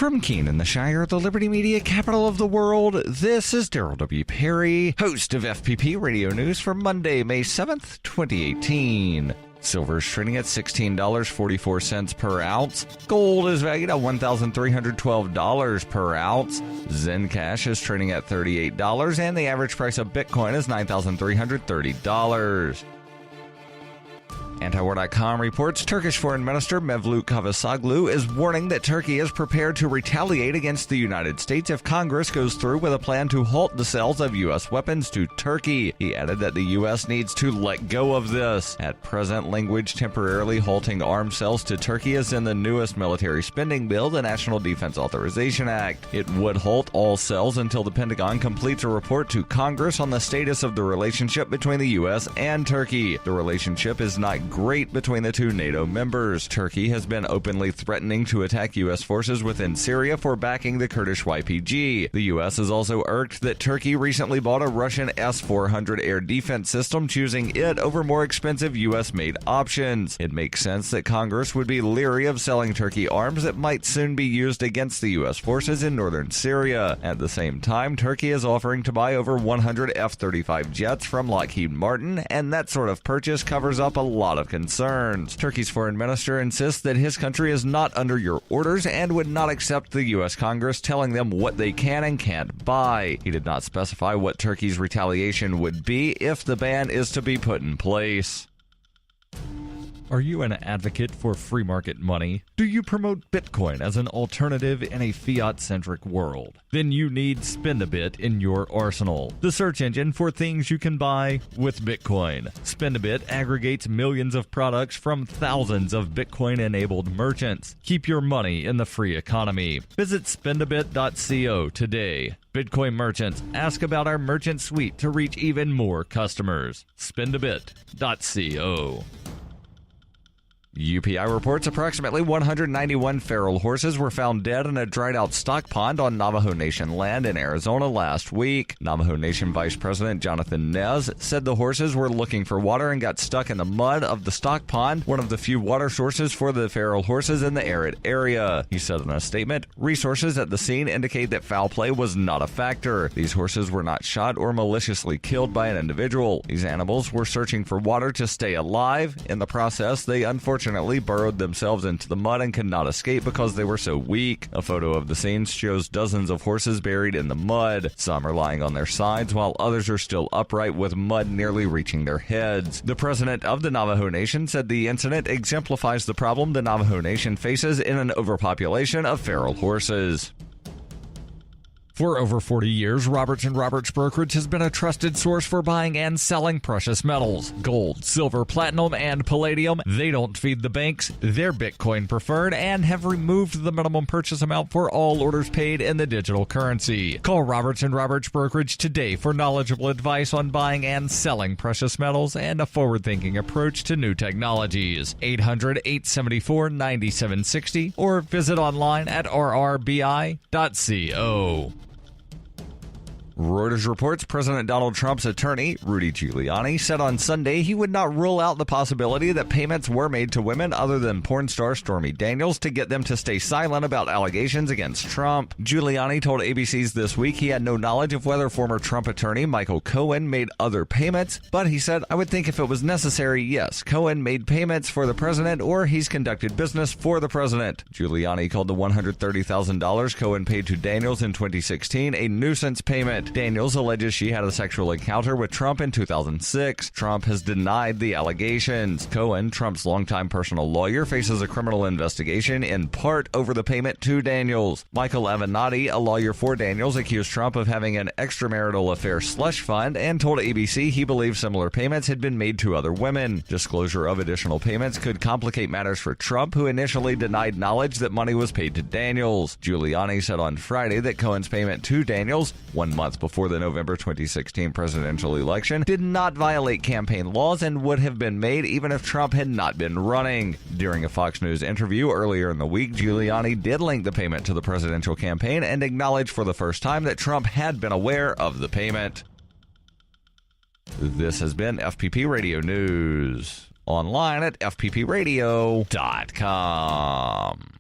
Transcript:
From Keene in the Shire, the Liberty Media capital of the world, this is Daryl W. Perry, host of FPP Radio News for Monday, May 7th, 2018. Silver is trading at $16.44 per ounce. Gold is valued at $1,312 per ounce. Zencash is trading at $38, and the average price of Bitcoin is $9,330. Antiwar.com reports Turkish Foreign Minister Mevlut Cavusoglu is warning that Turkey is prepared to retaliate against the United States if Congress goes through with a plan to halt the sales of U.S. weapons to Turkey. He added that the U.S. needs to let go of this. At present, language temporarily halting arms sales to Turkey is in the newest military spending bill, the National Defense Authorization Act. It would halt all sales until the Pentagon completes a report to Congress on the status of the relationship between the U.S. and Turkey. The relationship is not great between the two NATO members. Turkey has been openly threatening to attack U.S. forces within Syria for backing the Kurdish YPG. The U.S. is also irked that Turkey recently bought a Russian S-400 air defense system, choosing it over more expensive U.S.-made options. It makes sense that Congress would be leery of selling Turkey arms that might soon be used against the U.S. forces in northern Syria. At the same time, Turkey is offering to buy over 100 F-35 jets from Lockheed Martin, and that sort of purchase covers up a lot of concerns. Turkey's foreign minister insists that his country is not under your orders and would not accept the U.S. Congress telling them what they can and can't buy. He did not specify what Turkey's retaliation would be if the ban is to be put in place. Are you an advocate for free market money? Do you promote Bitcoin as an alternative in a fiat-centric world? Then you need Spend-A-Bit in your arsenal, the search engine for things you can buy with Bitcoin. Spend-A-Bit aggregates millions of products from thousands of Bitcoin-enabled merchants. Keep your money in the free economy. Visit spendabit.co today. Bitcoin merchants, ask about our merchant suite to reach even more customers. Spendabit.co. UPI reports approximately 191 feral horses were found dead in a dried-out stock pond on Navajo Nation land in Arizona last week. Navajo Nation Vice President Jonathan Nez said the horses were looking for water and got stuck in the mud of the stock pond, one of the few water sources for the feral horses in the arid area. He said in a statement, "Resources at the scene indicate that foul play was not a factor. These horses were not shot or maliciously killed by an individual. These animals were searching for water to stay alive. In the process, they unfortunately burrowed themselves into the mud and could not escape because they were so weak." A photo of the scene shows dozens of horses buried in the mud. Some are lying on their sides, while others are still upright with mud nearly reaching their heads. The president of the Navajo Nation said the incident exemplifies the problem the Navajo Nation faces in an overpopulation of feral horses. For over 40 years, Roberts & Roberts Brokerage has been a trusted source for buying and selling precious metals. Gold, silver, platinum, and palladium. They don't feed the banks. They're Bitcoin preferred and have removed the minimum purchase amount for all orders paid in the digital currency. Call Roberts & Roberts Brokerage today for knowledgeable advice on buying and selling precious metals and a forward-thinking approach to new technologies. 800-874-9760 or visit online at rrbi.co. Reuters reports President Donald Trump's attorney, Rudy Giuliani, said on Sunday he would not rule out the possibility that payments were made to women other than porn star Stormy Daniels to get them to stay silent about allegations against Trump. Giuliani told ABC's This Week he had no knowledge of whether former Trump attorney Michael Cohen made other payments, but he said, "I would think if it was necessary, yes, Cohen made payments for the president or he's conducted business for the president." Giuliani called the $130,000 Cohen paid to Daniels in 2016 a nuisance payment. Daniels alleges she had a sexual encounter with Trump in 2006. Trump has denied the allegations. Cohen, Trump's longtime personal lawyer, faces a criminal investigation in part over the payment to Daniels. Michael Avenatti, a lawyer for Daniels, accused Trump of having an extramarital affair slush fund and told ABC he believes similar payments had been made to other women. Disclosure of additional payments could complicate matters for Trump, who initially denied knowledge that money was paid to Daniels. Giuliani said on Friday that Cohen's payment to Daniels, 1 month before the November 2016 presidential election, did not violate campaign laws and would have been made even if Trump had not been running. During a Fox News interview earlier in the week, Giuliani did link the payment to the presidential campaign and acknowledged for the first time that Trump had been aware of the payment. This has been FPP Radio News. Online at FPPRadio.com.